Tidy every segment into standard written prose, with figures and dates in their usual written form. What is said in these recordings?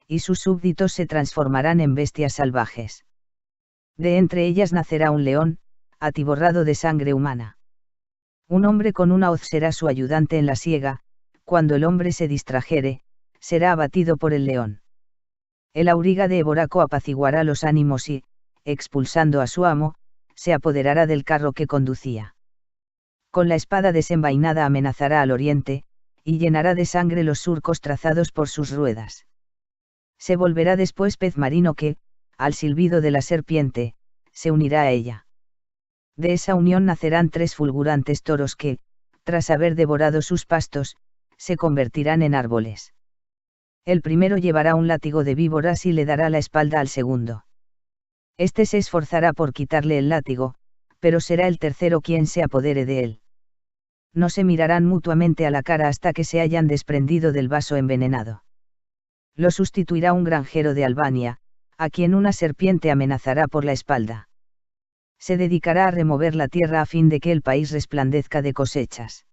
y sus súbditos se transformarán en bestias salvajes. De entre ellas nacerá un león, atiborrado de sangre humana. Un hombre con una hoz será su ayudante en la siega, cuando el hombre se distrajere, será abatido por el león. El auriga de Eboraco apaciguará los ánimos y, expulsando a su amo, se apoderará del carro que conducía. Con la espada desenvainada amenazará al oriente, y llenará de sangre los surcos trazados por sus ruedas. Se volverá después pez marino que, al silbido de la serpiente, se unirá a ella. De esa unión nacerán 3 fulgurantes toros que, tras haber devorado sus pastos, se convertirán en árboles. El primero llevará un látigo de víboras y le dará la espalda al segundo. Este se esforzará por quitarle el látigo, pero será el tercero quien se apodere de él. No se mirarán mutuamente a la cara hasta que se hayan desprendido del vaso envenenado. Lo sustituirá un granjero de Albania, a quien una serpiente amenazará por la espalda. Se dedicará a remover la tierra a fin de que el país resplandezca de cosechas.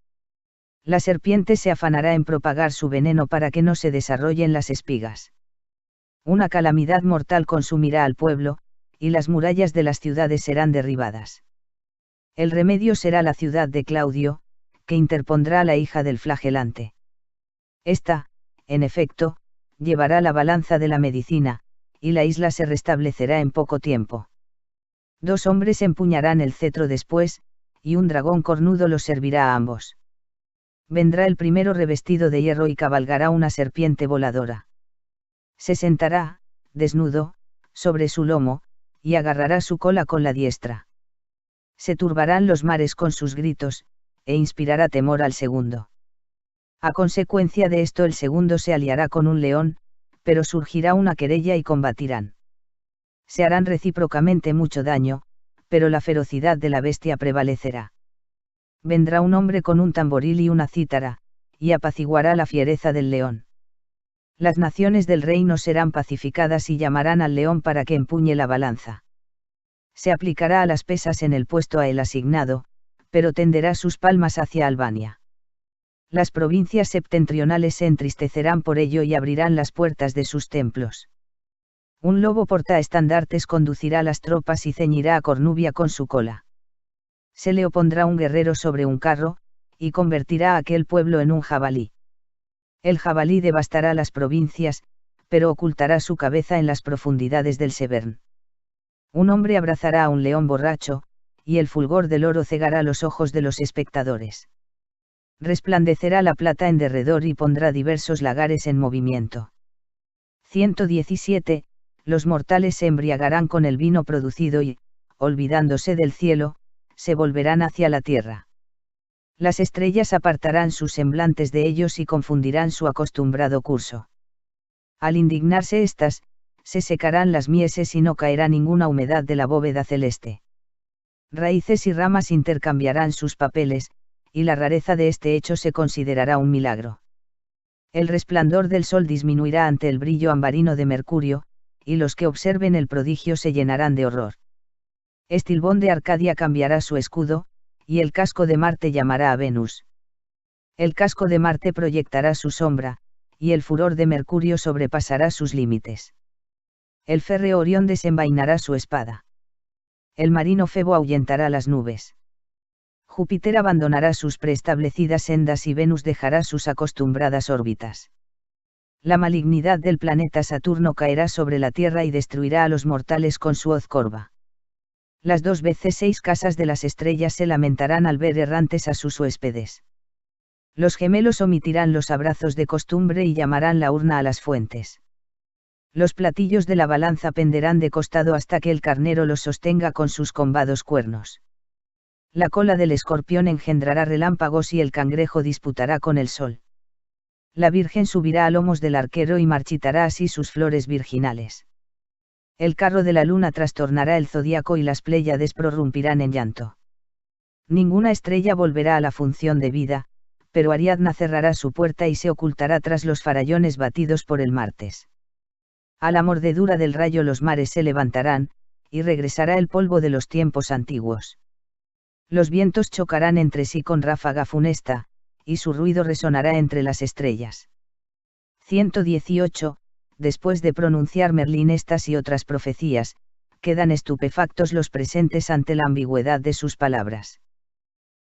La serpiente se afanará en propagar su veneno para que no se desarrollen las espigas. Una calamidad mortal consumirá al pueblo, y las murallas de las ciudades serán derribadas. El remedio será la ciudad de Claudio, que interpondrá a la hija del flagelante. Esta, en efecto, llevará la balanza de la medicina, y la isla se restablecerá en poco tiempo. 2 hombres empuñarán el cetro después, y un dragón cornudo los servirá a ambos. Vendrá el primero revestido de hierro y cabalgará una serpiente voladora. Se sentará, desnudo, sobre su lomo, y agarrará su cola con la diestra. Se turbarán los mares con sus gritos, e inspirará temor al segundo. A consecuencia de esto el segundo se aliará con un león, pero surgirá una querella y combatirán. Se harán recíprocamente mucho daño, pero la ferocidad de la bestia prevalecerá. Vendrá un hombre con un tamboril y una cítara, y apaciguará la fiereza del león. Las naciones del reino serán pacificadas y llamarán al león para que empuñe la balanza. Se aplicará a las pesas en el puesto a él asignado, pero tenderá sus palmas hacia Albania. Las provincias septentrionales se entristecerán por ello y abrirán las puertas de sus templos. Un lobo portaestandartes conducirá las tropas y ceñirá a Cornubia con su cola. Se le opondrá un guerrero sobre un carro, y convertirá a aquel pueblo en un jabalí. El jabalí devastará las provincias, pero ocultará su cabeza en las profundidades del Severn. Un hombre abrazará a un león borracho, y el fulgor del oro cegará los ojos de los espectadores. Resplandecerá la plata en derredor y pondrá diversos lagares en movimiento. 117. Los mortales se embriagarán con el vino producido y, olvidándose del cielo, se volverán hacia la tierra. Las estrellas apartarán sus semblantes de ellos y confundirán su acostumbrado curso. Al indignarse éstas, se secarán las mieses y no caerá ninguna humedad de la bóveda celeste. Raíces y ramas intercambiarán sus papeles, y la rareza de este hecho se considerará un milagro. El resplandor del sol disminuirá ante el brillo ambarino de Mercurio, y los que observen el prodigio se llenarán de horror. Estilbón de Arcadia cambiará su escudo, y el casco de Marte llamará a Venus. El casco de Marte proyectará su sombra, y el furor de Mercurio sobrepasará sus límites. El férreo Orión desenvainará su espada. El marino Febo ahuyentará las nubes. Júpiter abandonará sus preestablecidas sendas y Venus dejará sus acostumbradas órbitas. La malignidad del planeta Saturno caerá sobre la Tierra y destruirá a los mortales con su hoz corva. Las 2 veces 6 casas de las estrellas se lamentarán al ver errantes a sus huéspedes. Los gemelos omitirán los abrazos de costumbre y llamarán la urna a las fuentes. Los platillos de la balanza penderán de costado hasta que el carnero los sostenga con sus combados cuernos. La cola del escorpión engendrará relámpagos y el cangrejo disputará con el sol. La Virgen subirá a lomos del arquero y marchitará así sus flores virginales. El carro de la luna trastornará el zodíaco y las Pléyades prorrumpirán en llanto. Ninguna estrella volverá a la función de vida, pero Ariadna cerrará su puerta y se ocultará tras los farallones batidos por el Martes. A la mordedura del rayo los mares se levantarán, y regresará el polvo de los tiempos antiguos. Los vientos chocarán entre sí con ráfaga funesta, y su ruido resonará entre las estrellas. 118. después de pronunciar Merlín estas y otras profecías, quedan estupefactos los presentes ante la ambigüedad de sus palabras.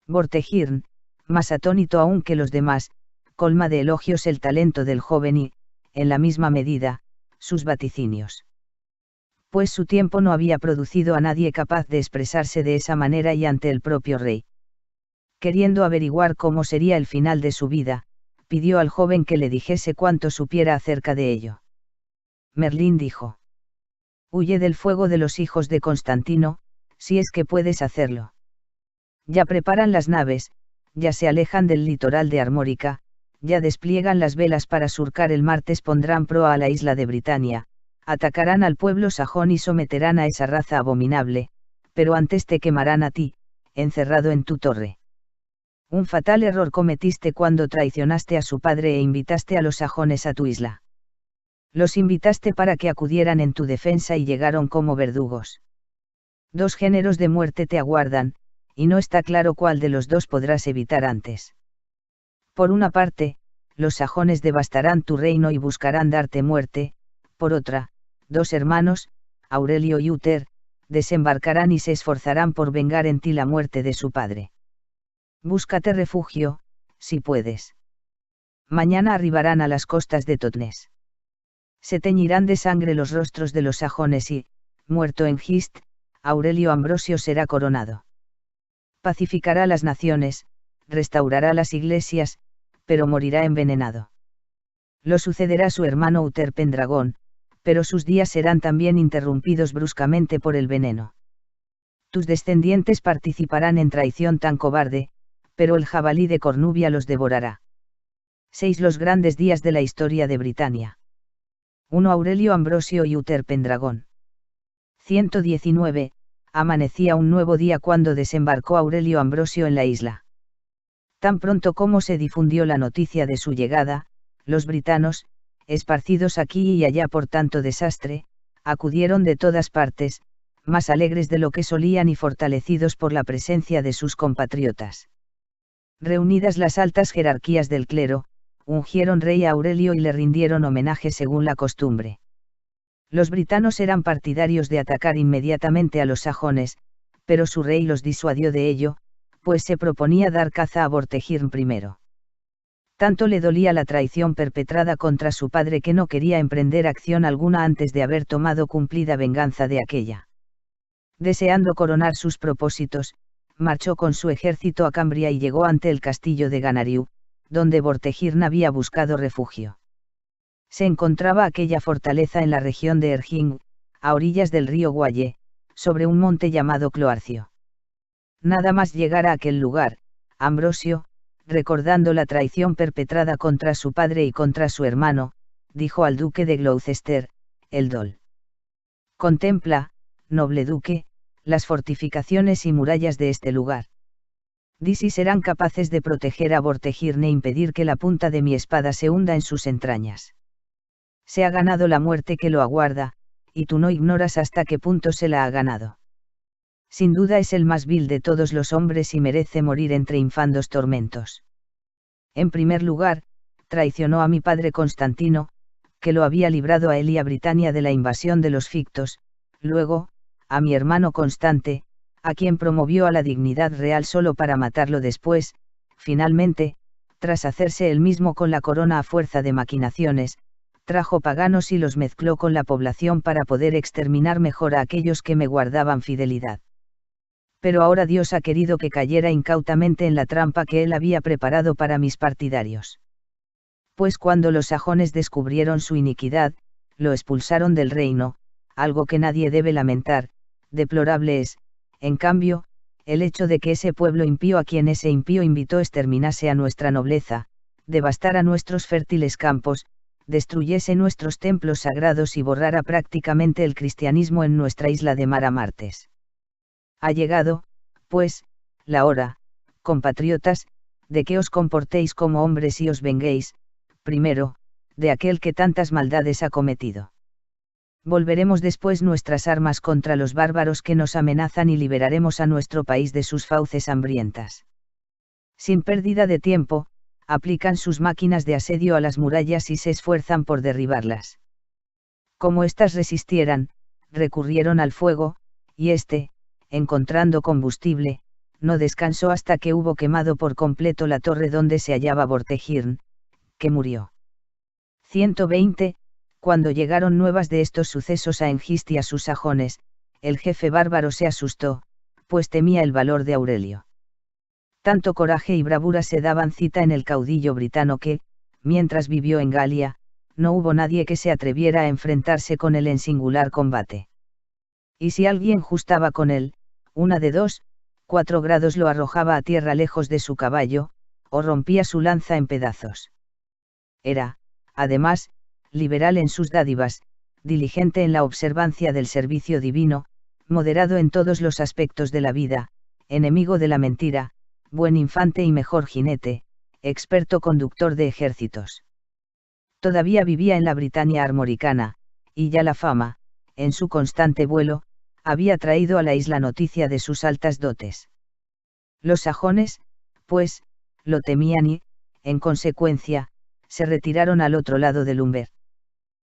Vortigern, más atónito aún que los demás, colma de elogios el talento del joven y, en la misma medida, sus vaticinios. Pues su tiempo no había producido a nadie capaz de expresarse de esa manera y ante el propio rey. Queriendo averiguar cómo sería el final de su vida, pidió al joven que le dijese cuánto supiera acerca de ello. Merlín dijo: «Huye del fuego de los hijos de Constantino, si es que puedes hacerlo. Ya preparan las naves, ya se alejan del litoral de Armórica, ya despliegan las velas para surcar el mar, pondrán proa a la isla de Britania, atacarán al pueblo sajón y someterán a esa raza abominable, pero antes te quemarán a ti, encerrado en tu torre. Un fatal error cometiste cuando traicionaste a su padre e invitaste a los sajones a tu isla. Los invitaste para que acudieran en tu defensa y llegaron como verdugos. 2 géneros de muerte te aguardan, y no está claro cuál de los dos podrás evitar antes. Por una parte, los sajones devastarán tu reino y buscarán darte muerte, por otra, 2 hermanos, Aurelio y Uter, desembarcarán y se esforzarán por vengar en ti la muerte de su padre. Búscate refugio, si puedes. Mañana arribarán a las costas de Totnes. Se teñirán de sangre los rostros de los sajones y, muerto en Gist, Aurelio Ambrosio será coronado. Pacificará las naciones, restaurará las iglesias, pero morirá envenenado. Lo sucederá su hermano Uter Pendragón, pero sus días serán también interrumpidos bruscamente por el veneno. Tus descendientes participarán en traición tan cobarde, pero el jabalí de Cornubia los devorará. 6 Los grandes días de la historia de Britania. 1 Aurelio Ambrosio y Uter Pendragón. 119. Amanecía un nuevo día cuando desembarcó Aurelio Ambrosio en la isla. Tan pronto como se difundió la noticia de su llegada, los britanos, esparcidos aquí y allá por tanto desastre, acudieron de todas partes, más alegres de lo que solían y fortalecidos por la presencia de sus compatriotas. Reunidas las altas jerarquías del clero, ungieron rey a Aurelio y le rindieron homenaje según la costumbre. Los britanos eran partidarios de atacar inmediatamente a los sajones, pero su rey los disuadió de ello, pues se proponía dar caza a Vortigern primero. Tanto le dolía la traición perpetrada contra su padre que no quería emprender acción alguna antes de haber tomado cumplida venganza de aquella. Deseando coronar sus propósitos, marchó con su ejército a Cambria y llegó ante el castillo de Ganariu, donde Vortigern había buscado refugio. Se encontraba aquella fortaleza en la región de Erging, a orillas del río Guaye, sobre un monte llamado Cloarcio. Nada más llegar a aquel lugar, Ambrosio, recordando la traición perpetrada contra su padre y contra su hermano, dijo al duque de Gloucester, el Dol: «Contempla, noble duque, las fortificaciones y murallas de este lugar. Di si serán capaces de proteger a Vortigern e impedir que la punta de mi espada se hunda en sus entrañas. Se ha ganado la muerte que lo aguarda, y tú no ignoras hasta qué punto se la ha ganado. Sin duda es el más vil de todos los hombres y merece morir entre infandos tormentos. En primer lugar, traicionó a mi padre Constantino, que lo había librado a él y a Britania de la invasión de los Pictos, luego, a mi hermano Constante, a quien promovió a la dignidad real solo para matarlo después, finalmente, tras hacerse él mismo con la corona a fuerza de maquinaciones, trajo paganos y los mezcló con la población para poder exterminar mejor a aquellos que me guardaban fidelidad. Pero ahora Dios ha querido que cayera incautamente en la trampa que él había preparado para mis partidarios. Pues cuando los sajones descubrieron su iniquidad, lo expulsaron del reino, algo que nadie debe lamentar, deplorable es, en cambio, el hecho de que ese pueblo impío a quien ese impío invitó exterminase a nuestra nobleza, devastara nuestros fértiles campos, destruyese nuestros templos sagrados y borrara prácticamente el cristianismo en nuestra isla de Mara Martes. Ha llegado, pues, la hora, compatriotas, de que os comportéis como hombres y os venguéis, primero, de aquel que tantas maldades ha cometido. Volveremos después nuestras armas contra los bárbaros que nos amenazan y liberaremos a nuestro país de sus fauces hambrientas. Sin pérdida de tiempo, aplican sus máquinas de asedio a las murallas y se esfuerzan por derribarlas. Como éstas resistieran, recurrieron al fuego, y éste, encontrando combustible, no descansó hasta que hubo quemado por completo la torre donde se hallaba Vortigern, que murió. 120. Cuando llegaron nuevas de estos sucesos a Hengist y a sus sajones, el jefe bárbaro se asustó, pues temía el valor de Aurelio. Tanto coraje y bravura se daban cita en el caudillo britano que, mientras vivió en Galia, no hubo nadie que se atreviera a enfrentarse con él en singular combate. Y si alguien justaba con él, una de 4 grados lo arrojaba a tierra lejos de su caballo, o rompía su lanza en pedazos. Era, además, liberal en sus dádivas, diligente en la observancia del servicio divino, moderado en todos los aspectos de la vida, enemigo de la mentira, buen infante y mejor jinete, experto conductor de ejércitos. Todavía vivía en la Britania armoricana, y ya la fama, en su constante vuelo, había traído a la isla noticia de sus altas dotes. Los sajones, pues, lo temían y, en consecuencia, se retiraron al otro lado del Humber.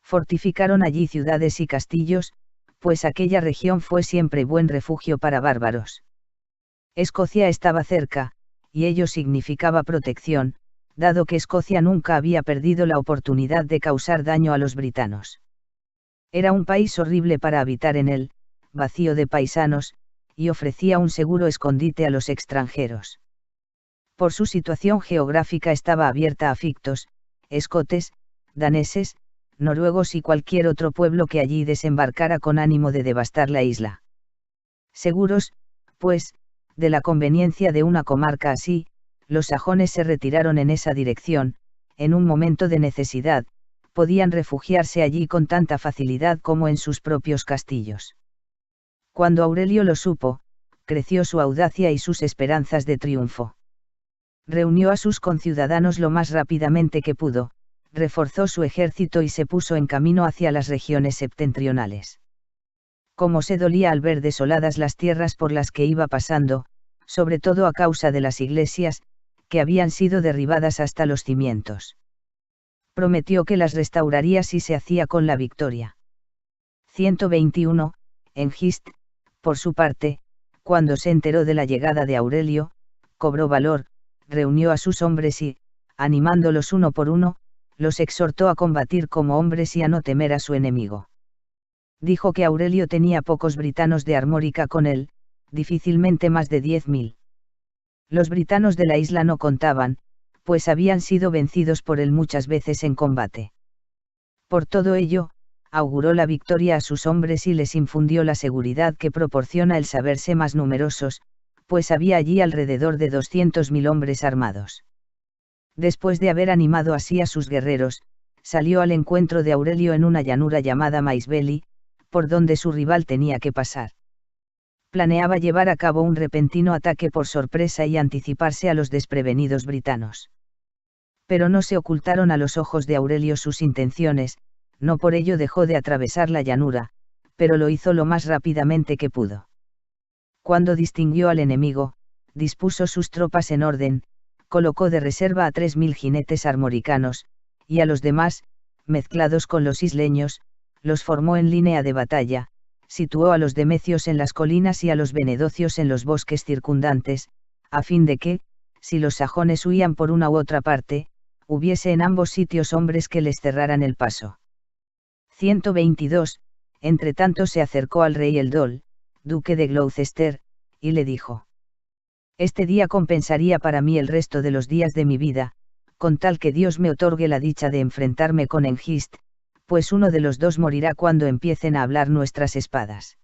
Fortificaron allí ciudades y castillos, pues aquella región fue siempre buen refugio para bárbaros. Escocia estaba cerca, y ello significaba protección, dado que Escocia nunca había perdido la oportunidad de causar daño a los britanos. Era un país horrible para habitar en él, vacío de paisanos, y ofrecía un seguro escondite a los extranjeros. Por su situación geográfica estaba abierta a fictos, escotes, daneses, noruegos y cualquier otro pueblo que allí desembarcara con ánimo de devastar la isla. Seguros, pues, de la conveniencia de una comarca así, los sajones se retiraron en esa dirección, en un momento de necesidad, podían refugiarse allí con tanta facilidad como en sus propios castillos. Cuando Aurelio lo supo, creció su audacia y sus esperanzas de triunfo. Reunió a sus conciudadanos lo más rápidamente que pudo, reforzó su ejército y se puso en camino hacia las regiones septentrionales. Cómo se dolía al ver desoladas las tierras por las que iba pasando, sobre todo a causa de las iglesias, que habían sido derribadas hasta los cimientos. Prometió que las restauraría si se hacía con la victoria. 121. Hengist, por su parte, cuando se enteró de la llegada de Aurelio, cobró valor, reunió a sus hombres y, animándolos uno por uno, los exhortó a combatir como hombres y a no temer a su enemigo. Dijo que Aurelio tenía pocos britanos de Armórica con él, difícilmente más de 10.000. Los britanos de la isla no contaban, pues habían sido vencidos por él muchas veces en combate. Por todo ello, auguró la victoria a sus hombres y les infundió la seguridad que proporciona el saberse más numerosos, pues había allí alrededor de 200.000 hombres armados. Después de haber animado así a sus guerreros, salió al encuentro de Aurelio en una llanura llamada Maisbeli, por donde su rival tenía que pasar. Planeaba llevar a cabo un repentino ataque por sorpresa y anticiparse a los desprevenidos britanos. Pero no se ocultaron a los ojos de Aurelio sus intenciones, no por ello dejó de atravesar la llanura, pero lo hizo lo más rápidamente que pudo. Cuando distinguió al enemigo, dispuso sus tropas en orden, colocó de reserva a 3.000 jinetes armoricanos, y a los demás, mezclados con los isleños, los formó en línea de batalla, situó a los demecios en las colinas y a los venedocios en los bosques circundantes, a fin de que, si los sajones huían por una u otra parte, hubiese en ambos sitios hombres que les cerraran el paso. 122. Entretanto se acercó al rey Eldol, duque de Gloucester, y le dijo: Este día compensaría para mí el resto de los días de mi vida, con tal que Dios me otorgue la dicha de enfrentarme con Hengist, pues uno de los dos morirá cuando empiecen a hablar nuestras espadas.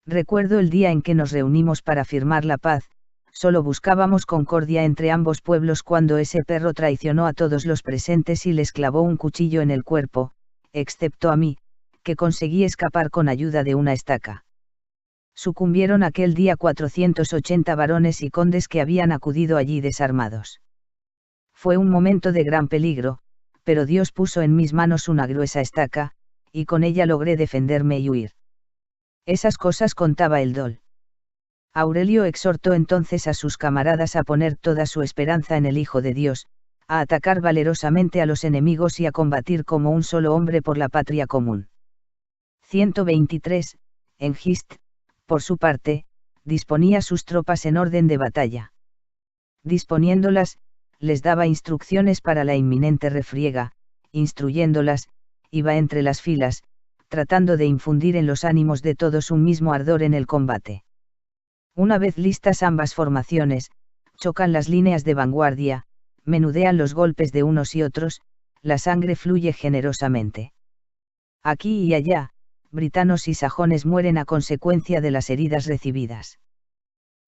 Recuerdo el día en que nos reunimos para firmar la paz, solo buscábamos concordia entre ambos pueblos cuando ese perro traicionó a todos los presentes y les clavó un cuchillo en el cuerpo, excepto a mí, que conseguí escapar con ayuda de una estaca. Sucumbieron aquel día 480 varones y condes que habían acudido allí desarmados. Fue un momento de gran peligro, pero Dios puso en mis manos una gruesa estaca, y con ella logré defenderme y huir. Esas cosas contaba Eldol. Aurelio exhortó entonces a sus camaradas a poner toda su esperanza en el Hijo de Dios, a atacar valerosamente a los enemigos y a combatir como un solo hombre por la patria común. 123. Hengist, por su parte, disponía sus tropas en orden de batalla. Disponiéndolas, les daba instrucciones para la inminente refriega, instruyéndolas, iba entre las filas, tratando de infundir en los ánimos de todos un mismo ardor en el combate. Una vez listas ambas formaciones, chocan las líneas de vanguardia, menudean los golpes de unos y otros, la sangre fluye generosamente. Aquí y allá, britanos y sajones mueren a consecuencia de las heridas recibidas.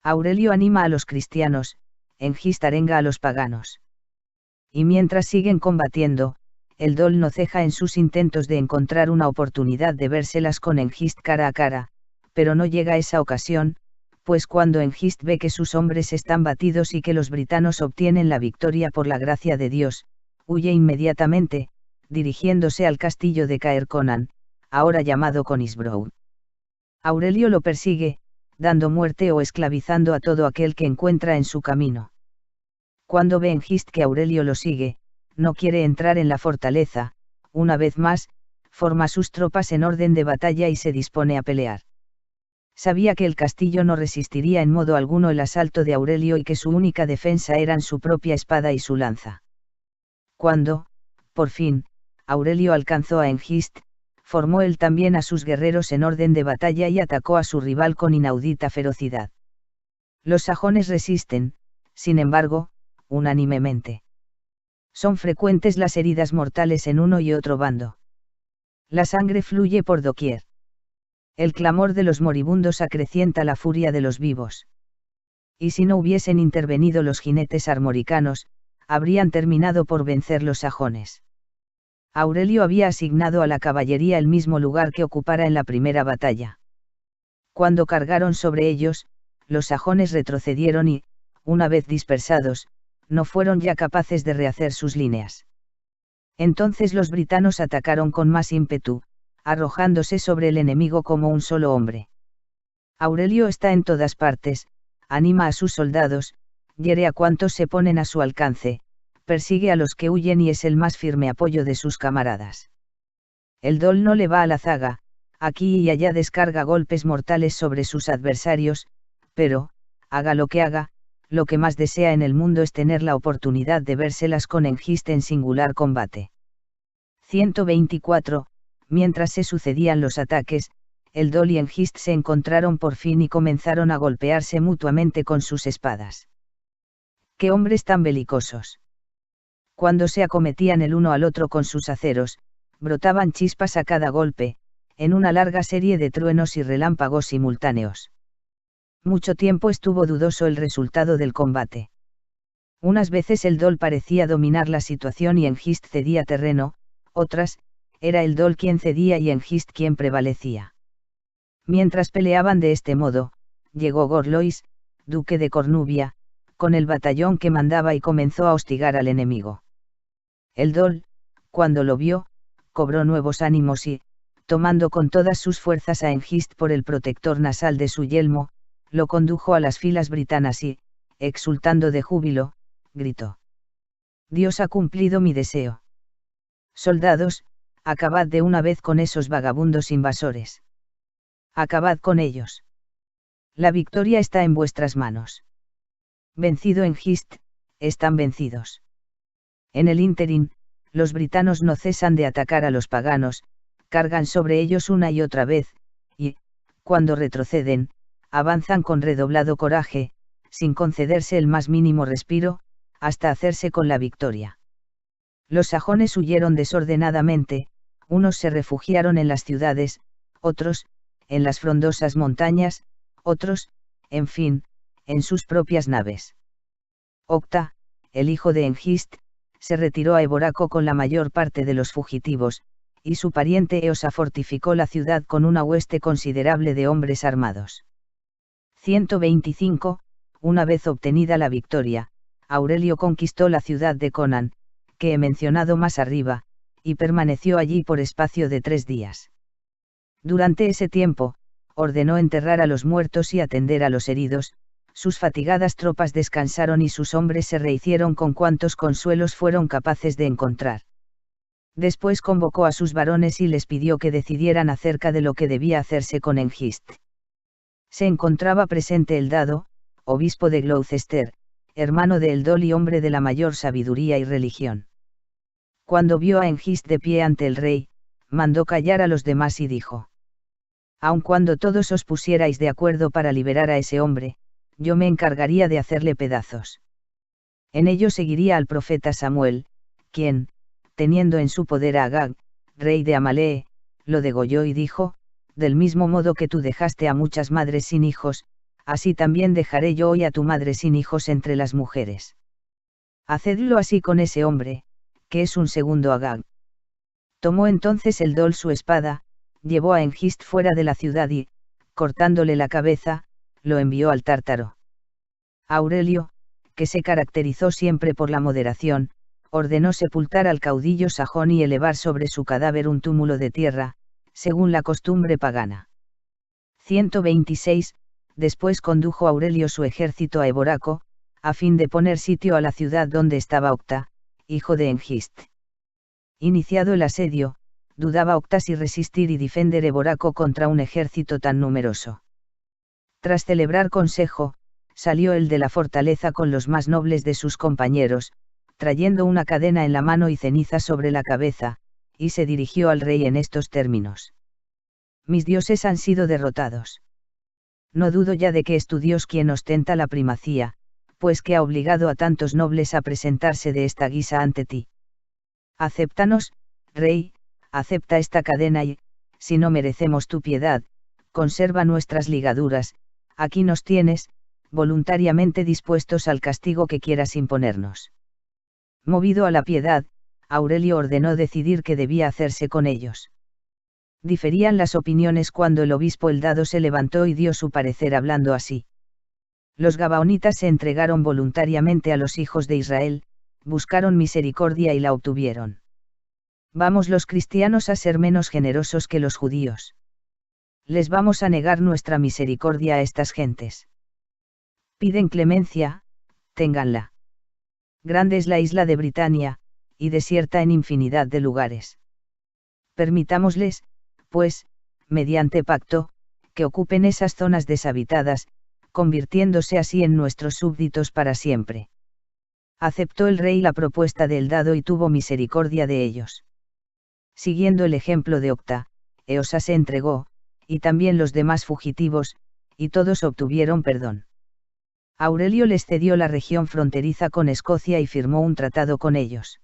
Aurelio anima a los cristianos, Hengist arenga a los paganos. Y mientras siguen combatiendo, el Dol no ceja en sus intentos de encontrar una oportunidad de vérselas con Hengist cara a cara, pero no llega esa ocasión, pues cuando Hengist ve que sus hombres están batidos y que los britanos obtienen la victoria por la gracia de Dios, huye inmediatamente, dirigiéndose al castillo de Caer Conan, ahora llamado Conisbrough. Aurelio lo persigue, dando muerte o esclavizando a todo aquel que encuentra en su camino. Cuando ve Hengist que Aurelio lo sigue, no quiere entrar en la fortaleza, una vez más, forma sus tropas en orden de batalla y se dispone a pelear. Sabía que el castillo no resistiría en modo alguno el asalto de Aurelio y que su única defensa eran su propia espada y su lanza. Cuando, por fin, Aurelio alcanzó a Hengist, formó él también a sus guerreros en orden de batalla y atacó a su rival con inaudita ferocidad. Los sajones resisten, sin embargo, unánimemente. Son frecuentes las heridas mortales en uno y otro bando. La sangre fluye por doquier. El clamor de los moribundos acrecienta la furia de los vivos. Y si no hubiesen intervenido los jinetes armoricanos, habrían terminado por vencer los sajones. Aurelio había asignado a la caballería el mismo lugar que ocupara en la primera batalla. Cuando cargaron sobre ellos, los sajones retrocedieron y, una vez dispersados, no fueron ya capaces de rehacer sus líneas. Entonces los britanos atacaron con más ímpetu, arrojándose sobre el enemigo como un solo hombre. Aurelio está en todas partes, anima a sus soldados, hiere a cuantos se ponen a su alcance, persigue a los que huyen y es el más firme apoyo de sus camaradas. El Dol no le va a la zaga, aquí y allá descarga golpes mortales sobre sus adversarios, pero, haga lo que más desea en el mundo es tener la oportunidad de vérselas con Hengist en singular combate. 124. Mientras se sucedían los ataques, el Dol y Hengist se encontraron por fin y comenzaron a golpearse mutuamente con sus espadas. ¡Qué hombres tan belicosos! Cuando se acometían el uno al otro con sus aceros, brotaban chispas a cada golpe, en una larga serie de truenos y relámpagos simultáneos. Mucho tiempo estuvo dudoso el resultado del combate. Unas veces el Dol parecía dominar la situación y Hengist cedía terreno, otras, era el Dol quien cedía y Hengist quien prevalecía. Mientras peleaban de este modo, llegó Gorlois, duque de Cornubia, con el batallón que mandaba y comenzó a hostigar al enemigo. El Dol, cuando lo vio, cobró nuevos ánimos y, tomando con todas sus fuerzas a Hengist por el protector nasal de su yelmo, lo condujo a las filas britanas y, exultando de júbilo, gritó: «Dios ha cumplido mi deseo. Soldados, acabad de una vez con esos vagabundos invasores. Acabad con ellos. La victoria está en vuestras manos. Vencido Hengist, están vencidos». En el ínterin, los britanos no cesan de atacar a los paganos, cargan sobre ellos una y otra vez, y, cuando retroceden, avanzan con redoblado coraje, sin concederse el más mínimo respiro, hasta hacerse con la victoria. Los sajones huyeron desordenadamente, unos se refugiaron en las ciudades, otros, en las frondosas montañas, otros, en fin, en sus propias naves. Octa, el hijo de Hengist, se retiró a Eboraco con la mayor parte de los fugitivos, y su pariente Eosa fortificó la ciudad con una hueste considerable de hombres armados. 125. Una vez obtenida la victoria, Aurelio conquistó la ciudad de Conan, que he mencionado más arriba, y permaneció allí por espacio de 3 días. Durante ese tiempo, ordenó enterrar a los muertos y atender a los heridos, sus fatigadas tropas descansaron y sus hombres se rehicieron con cuantos consuelos fueron capaces de encontrar. Después convocó a sus varones y les pidió que decidieran acerca de lo que debía hacerse con Hengist. Se encontraba presente Eldado, obispo de Gloucester, hermano de Eldol y hombre de la mayor sabiduría y religión. Cuando vio a Hengist de pie ante el rey, mandó callar a los demás y dijo: aun cuando todos os pusierais de acuerdo para liberar a ese hombre, yo me encargaría de hacerle pedazos. En ello seguiría al profeta Samuel, quien, teniendo en su poder a Agag, rey de Amalee, lo degolló y dijo: del mismo modo que tú dejaste a muchas madres sin hijos, así también dejaré yo hoy a tu madre sin hijos entre las mujeres. Hacedlo así con ese hombre, que es un segundo Agag. Tomó entonces Eldol su espada, llevó a Hengist fuera de la ciudad y, cortándole la cabeza, lo envió al Tártaro. Aurelio, que se caracterizó siempre por la moderación, ordenó sepultar al caudillo sajón y elevar sobre su cadáver un túmulo de tierra, según la costumbre pagana. 126. Después condujo Aurelio su ejército a Eboraco, a fin de poner sitio a la ciudad donde estaba Octa, hijo de Hengist. Iniciado el asedio, dudaba Octa si resistir y defender Eboraco contra un ejército tan numeroso. Tras celebrar consejo, salió él de la fortaleza con los más nobles de sus compañeros, trayendo una cadena en la mano y ceniza sobre la cabeza, y se dirigió al rey en estos términos: mis dioses han sido derrotados. No dudo ya de que es tu Dios quien ostenta la primacía, pues que ha obligado a tantos nobles a presentarse de esta guisa ante ti. Acéptanos, rey, acepta esta cadena y, si no merecemos tu piedad, conserva nuestras ligaduras, aquí nos tienes, voluntariamente dispuestos al castigo que quieras imponernos. Movido a la piedad, Aurelio ordenó decidir qué debía hacerse con ellos. Diferían las opiniones cuando el obispo Eldado se levantó y dio su parecer hablando así: los gabaonitas se entregaron voluntariamente a los hijos de Israel, buscaron misericordia y la obtuvieron. Vamos los cristianos a ser menos generosos que los judíos. Les vamos a negar nuestra misericordia a estas gentes. Piden clemencia, ténganla. Grande es la isla de Britania, y desierta en infinidad de lugares. Permitámosles, pues, mediante pacto, que ocupen esas zonas deshabitadas, convirtiéndose así en nuestros súbditos para siempre. Aceptó el rey la propuesta de Eldado y tuvo misericordia de ellos. Siguiendo el ejemplo de Octa, Eosa se entregó, y también los demás fugitivos, y todos obtuvieron perdón. Aurelio les cedió la región fronteriza con Escocia y firmó un tratado con ellos.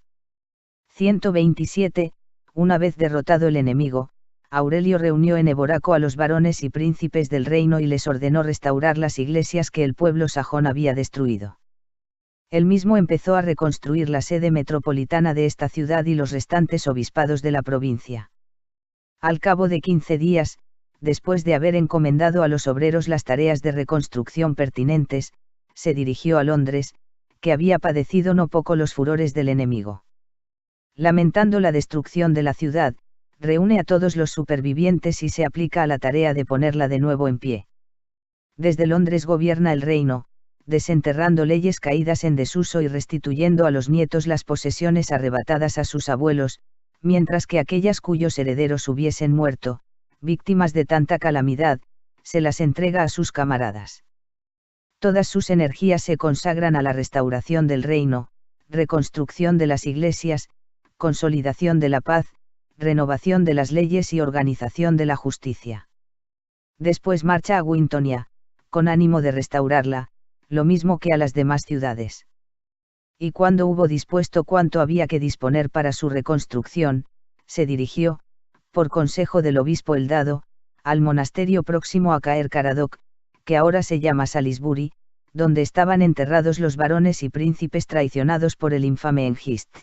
127. Una vez derrotado el enemigo, Aurelio reunió en Eboraco a los varones y príncipes del reino y les ordenó restaurar las iglesias que el pueblo sajón había destruido. Él mismo empezó a reconstruir la sede metropolitana de esta ciudad y los restantes obispados de la provincia. Al cabo de 15 días, después de haber encomendado a los obreros las tareas de reconstrucción pertinentes, se dirigió a Londres, que había padecido no poco los furores del enemigo. Lamentando la destrucción de la ciudad, reúne a todos los supervivientes y se aplica a la tarea de ponerla de nuevo en pie. Desde Londres gobierna el reino, desenterrando leyes caídas en desuso y restituyendo a los nietos las posesiones arrebatadas a sus abuelos, mientras que aquellas cuyos herederos hubiesen muerto, víctimas de tanta calamidad, se las entrega a sus camaradas. Todas sus energías se consagran a la restauración del reino, reconstrucción de las iglesias, consolidación de la paz, renovación de las leyes y organización de la justicia. Después marcha a Wintonia, con ánimo de restaurarla, lo mismo que a las demás ciudades. Y cuando hubo dispuesto cuanto había que disponer para su reconstrucción, se dirigió, por consejo del obispo Eldado, al monasterio próximo a Caer Caradoc, que ahora se llama Salisbury, donde estaban enterrados los varones y príncipes traicionados por el infame Hengist.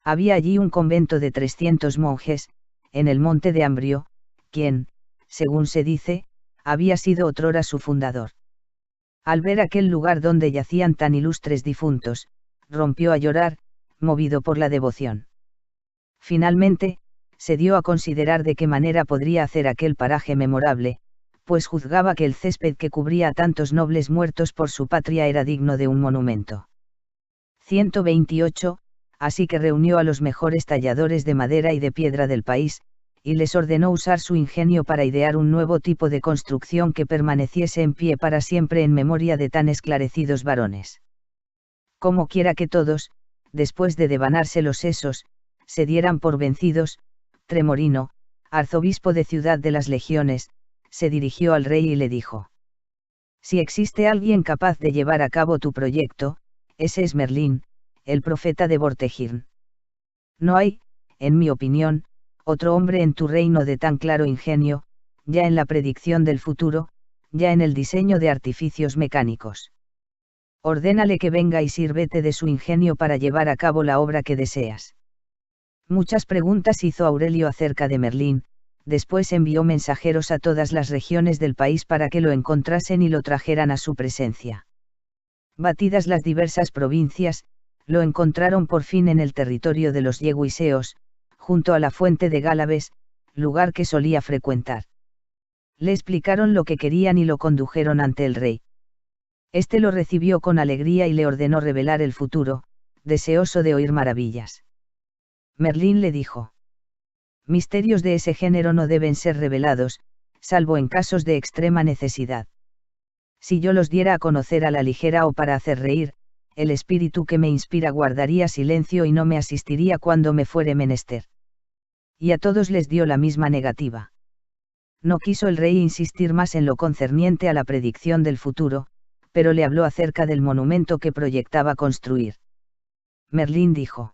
Había allí un convento de 300 monjes, en el monte de Ambrio, quien, según se dice, había sido otrora su fundador. Al ver aquel lugar donde yacían tan ilustres difuntos, rompió a llorar, movido por la devoción. Finalmente, se dio a considerar de qué manera podría hacer aquel paraje memorable, pues juzgaba que el césped que cubría a tantos nobles muertos por su patria era digno de un monumento. 128. así que reunió a los mejores talladores de madera y de piedra del país, y les ordenó usar su ingenio para idear un nuevo tipo de construcción que permaneciese en pie para siempre en memoria de tan esclarecidos varones. Como quiera que todos, después de devanarse los sesos, se dieran por vencidos, Tremorino, arzobispo de Ciudad de las Legiones, se dirigió al rey y le dijo: si existe alguien capaz de llevar a cabo tu proyecto, ese es Merlín, el profeta de Vortegirn. No hay, en mi opinión, otro hombre en tu reino de tan claro ingenio, ya en la predicción del futuro, ya en el diseño de artificios mecánicos. Ordénale que venga y sírvete de su ingenio para llevar a cabo la obra que deseas. Muchas preguntas hizo Aurelio acerca de Merlín, después envió mensajeros a todas las regiones del país para que lo encontrasen y lo trajeran a su presencia. Batidas las diversas provincias, lo encontraron por fin en el territorio de los yeguiseos, junto a la fuente de Gálabes, lugar que solía frecuentar. Le explicaron lo que querían y lo condujeron ante el rey. Este lo recibió con alegría y le ordenó revelar el futuro, deseoso de oír maravillas. Merlín le dijo: misterios de ese género no deben ser revelados, salvo en casos de extrema necesidad. Si yo los diera a conocer a la ligera o para hacer reír, el espíritu que me inspira guardaría silencio y no me asistiría cuando me fuere menester. Y a todos les dio la misma negativa. No quiso el rey insistir más en lo concerniente a la predicción del futuro, pero le habló acerca del monumento que proyectaba construir. Merlín dijo: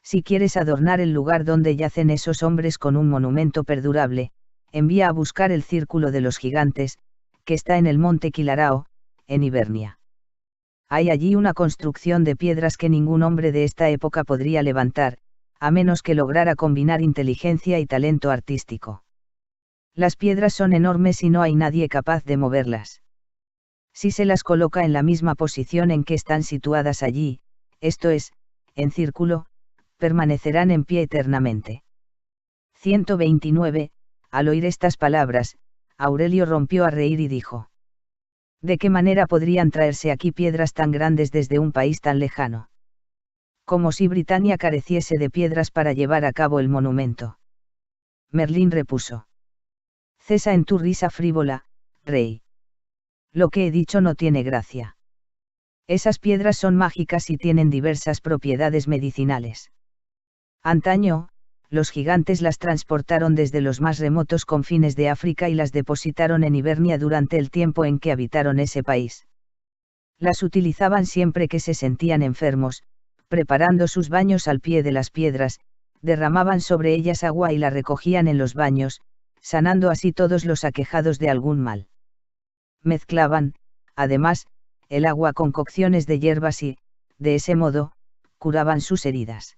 si quieres adornar el lugar donde yacen esos hombres con un monumento perdurable, envía a buscar el Círculo de los Gigantes, que está en el monte Quilarao, en Hibernia. Hay allí una construcción de piedras que ningún hombre de esta época podría levantar, a menos que lograra combinar inteligencia y talento artístico. Las piedras son enormes y no hay nadie capaz de moverlas. Si se las coloca en la misma posición en que están situadas allí, esto es, en círculo, permanecerán en pie eternamente. 129. Al oír estas palabras, Aurelio rompió a reír y dijo: ¿de qué manera podrían traerse aquí piedras tan grandes desde un país tan lejano? Como si Britania careciese de piedras para llevar a cabo el monumento. Merlín repuso: cesa en tu risa frívola, rey. Lo que he dicho no tiene gracia. Esas piedras son mágicas y tienen diversas propiedades medicinales. Antaño, los gigantes las transportaron desde los más remotos confines de África y las depositaron en Hibernia durante el tiempo en que habitaron ese país. Las utilizaban siempre que se sentían enfermos, preparando sus baños al pie de las piedras, derramaban sobre ellas agua y la recogían en los baños, sanando así todos los aquejados de algún mal. Mezclaban, además, el agua con cocciones de hierbas y, de ese modo, curaban sus heridas.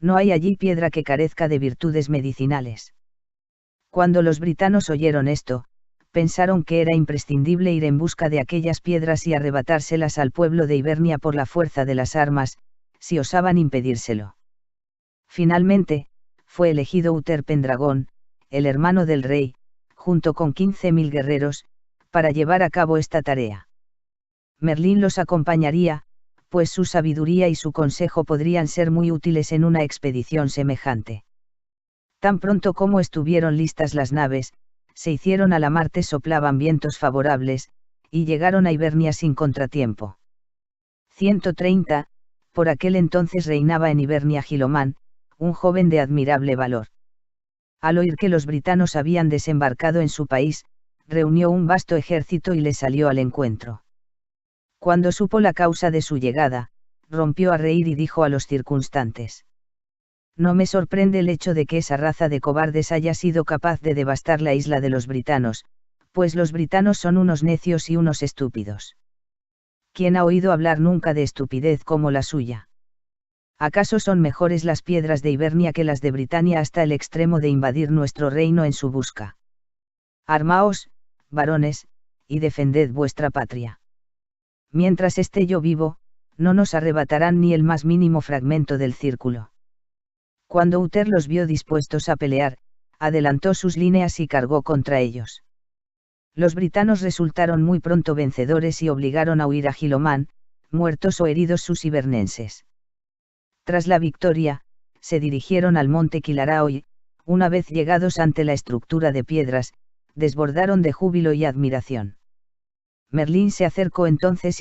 No hay allí piedra que carezca de virtudes medicinales. Cuando los britanos oyeron esto, pensaron que era imprescindible ir en busca de aquellas piedras y arrebatárselas al pueblo de Hibernia por la fuerza de las armas, si osaban impedírselo. Finalmente, fue elegido Uther Pendragon, el hermano del rey, junto con 15.000 guerreros, para llevar a cabo esta tarea. Merlín los acompañaría, pues su sabiduría y su consejo podrían ser muy útiles en una expedición semejante. Tan pronto como estuvieron listas las naves, se hicieron a la mar, soplaban vientos favorables, y llegaron a Hibernia sin contratiempo. 130. Por aquel entonces reinaba en Hibernia Gilomán, un joven de admirable valor. Al oír que los britanos habían desembarcado en su país, reunió un vasto ejército y les salió al encuentro. Cuando supo la causa de su llegada, rompió a reír y dijo a los circunstantes: no me sorprende el hecho de que esa raza de cobardes haya sido capaz de devastar la isla de los britanos, pues los britanos son unos necios y unos estúpidos. ¿Quién ha oído hablar nunca de estupidez como la suya? ¿Acaso son mejores las piedras de Hibernia que las de Britania hasta el extremo de invadir nuestro reino en su busca? Armaos, varones, y defended vuestra patria. Mientras esté yo vivo, no nos arrebatarán ni el más mínimo fragmento del círculo. Cuando Uther los vio dispuestos a pelear, adelantó sus líneas y cargó contra ellos. Los britanos resultaron muy pronto vencedores y obligaron a huir a Gilomán, muertos o heridos sus hibernenses. Tras la victoria, se dirigieron al monte Quilarao y, una vez llegados ante la estructura de piedras, desbordaron de júbilo y admiración. Merlín se acercó entonces y